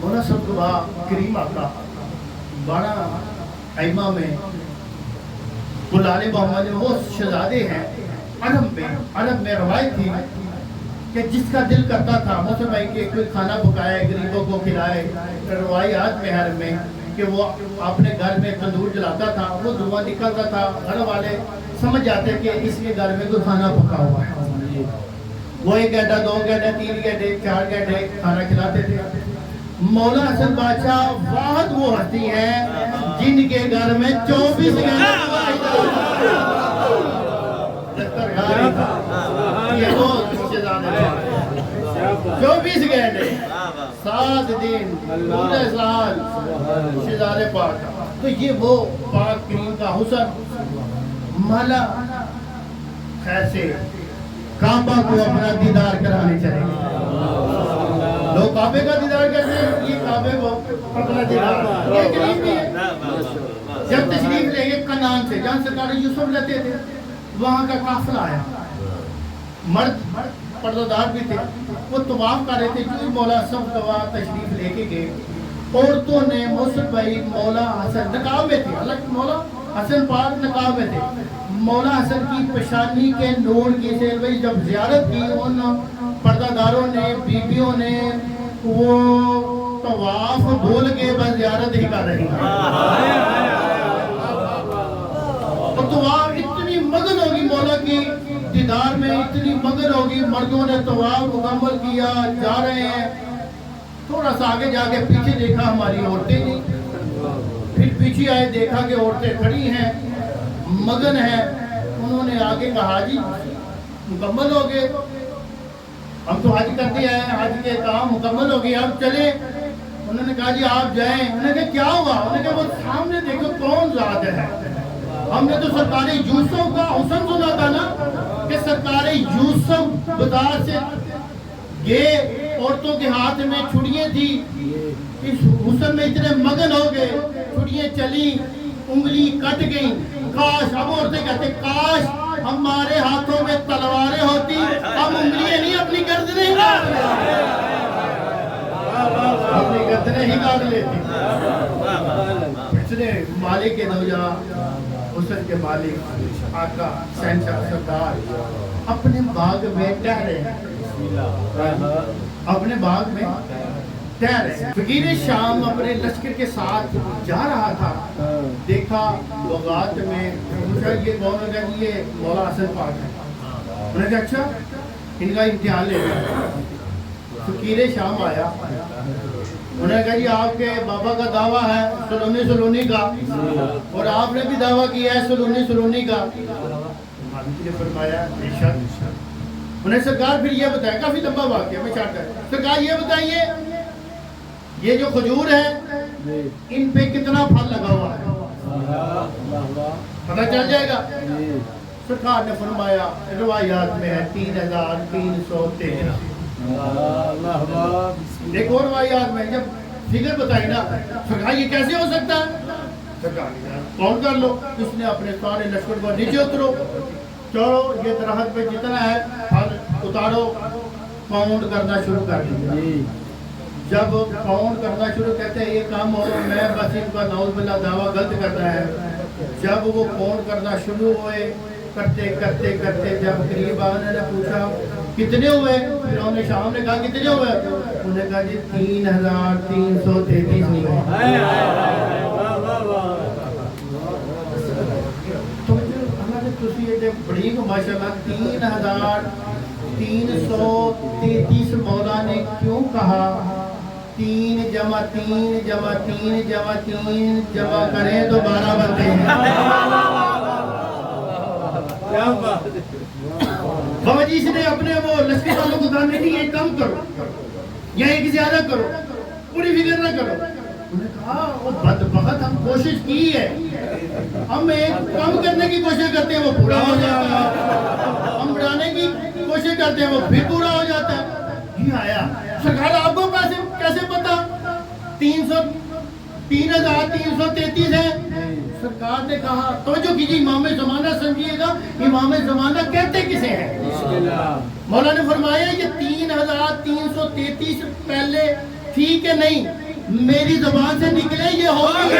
مولا صاحب کو کریم آقا بڑا ایمہ میں بلال محمد وہ شہزادے ہیں عرب میں روایت تھی کہ جس کا دل کرتا تھا موسیٰ بھائی کہ کوئی کھانا پکائے غریبوں کو کھلائے، روایات میں حرم میں کہ وہ اپنے گھر میں تندور جلاتا تھا، وہ دھواں نکلتا تھا، گھر والے سمجھ جاتے کہ اس کے گھر میں کوئی کھانا پکا ہوا ہے، وہ 1 گھنٹہ 2 گھنٹے 3 گھنٹے 4 گھنٹے کھانا کھلاتے تھے۔ مولا حسن بادشاہ واحد وہ ہستی ہیں جن کے گھر میں 24 گھنٹے یہ وہ شہزادے 24 گھنٹے 7 دن پورے سال شہزادے پاک، تو یہ وہ پاک کریم کا حسن۔ مولا خیر سے کعبہ کو اپنا دیدار کرانے چلے گئے، لوگ کعبے کا دیدار کرتے ہیں، یہ کعبے کو اپنا دیدار، یہ قریب بھی ہے۔ جب تشریف لے گئے کنعان سے جہاں سرکار یوسف لیتے تھے، وہاں کا قافلہ آیا، مرد پردہ دار بھی تھے، وہ طواف کر رہے تھے، جو مولا سب گواہ تشریف لے کے گئے، عورتوں نے موسیٰ بھائی مولا حسن نقاب میں تھے، حالانکہ مولا حسن پاک نقاب میں تھے، مولا حسن کی پیشانی کے نور کی سیل بھائی جب زیارت کی، ان پردہ داروں نے بیبیوں نے وہ طواف بھول کے بس زیارت ہی کر رہی ہیں، اور طواف اتنی مگن ہوگی مولا کی دیدار میں، اتنی مگن ہوگی، مردوں نے طواف مکمل کیا، جا رہے ہیں، تھوڑا سا آگے جا کے پیچھے دیکھا ہماری عورتیں نہیں، پھر پیچھے آئے دیکھا کہ عورتیں کھڑی ہیں، مگن ہیں، انہوں نے آگے کہا جی مکمل ہو گئے، ہم تو حج کرتے ہیں، حج کے کام مکمل ہو گئے، اب چلیں۔ انہوں نے کہا جی آپ جائیں۔ انہوں نے کہا کیا ہوا؟ انہوں نے کہا وہ سامنے دیکھو کون ذات ہے، ہم نے تو سرکار یوسف کا حسن سنا تھا نا کہ سرکار یوسف بازار سے گئے، عورتوں کے ہاتھ میں چھڑیاں تھی، اس حسن میں اتنے مگن ہو گئے، چھڑیاں چلی، انگلی کٹ گئی، کاش، اب عورتیں کہتے کاش ہمارے ہاتھوں میں تلواریں ہوتی، ہم انگلیاں نہیں اپنی گردنیں ہی کاٹ لیتے، اپنی گردنیں ہی کاٹ لیتی۔ پچھلے مالک کے دوجہ حسن کے مالک آقا شہنشاہ سردار اپنے باغ میں ٹہرے ہیں، اپنے باغ میں ٹہرے، فقیر شام اپنے لشکر کے ساتھ جا رہا تھا، دیکھا بغات میں، پوچھا یہ کون ہے؟ یہ مولا حسن پاک ہے۔ انہوں نے کہا اچھا ان کا امتحان لے گا۔ فقیر شام آیا، انہوں نے کہا جی آپ کے بابا کا دعویٰ ہے سلونی کا، اور آپ نے بھی دعویٰ کیا ہے سلونی کا۔ مالک نے فرمایا انہیں سرکار پھر یہ بتایا، کافی لمبا واقعہ میں چاہتا ہے، سرکار یہ بتائیے یہ جو کھجور ہے ان پہ کتنا پھل لگا ہوا ہے، پتہ چل جائے گا؟ سرکار نے فرمایا روایات میں ہے 3313۔ ایک اور روایات میں جب فگر بتائی نا، سرکار یہ کیسے ہو سکتا ہے؟ سرکار نے کون کر لو، اس نے اپنے سارے لشکر کو نیچے اترو، چلو یہ درخت پہ جتنا ہے پھل اتارو، کاؤنٹ کرنا شروع کر دیا۔ جب کاؤنٹ کرنا شروع کرتے ہیں یہ کام ہو، میں بس ان کا نعوذ باللہ دعویٰ غلط کرتا ہے، جب وہ کاؤنٹ کرنا شروع ہوئے، کرتے کرتے کرتے جب قریب آنے نے پوچھا کتنے ہوئے، پھر انہوں نے شام نے کہا کتنے ہوئے، انہوں نے کہا جی 3333 ہوئے۔ تو اللہ نے تسی یہ بڑی کو ماشاءاللہ 3333 مولا نے کیوں کہا؟ 3 جمع 3 جمع 3 جمع 3 جمع کریں تو 12 بنتے ہیں۔ بابا جی اس نے اپنے وہ لشکر والوں کو کہا نہیں ایک کم کرو یا ایک زیادہ کرو، پوری فکر نہ کرو۔ انہوں نے کہا وہ بدبخت ہم کوشش کی ہے، ہم ایک کم کرنے کی کوشش کرتے ہیں وہ پورا ہو جاتا ہے، ہم بڑھانے کی کوشش کرتے ہیں وہ پھر پورا ہو جاتا ہے۔ یہ آیا سرکار آپ کو کیسے پتا 3333 ہے؟ سرکار نے کہا توجہ کیجیے، امام زمانہ سمجھیے گا، امام زمانہ کہتے کسے ہیں؟ مولا نے فرمایا یہ 3333 پہلے تھی کہ نہیں؟ میری زبان سے نکلے یہ ہوگی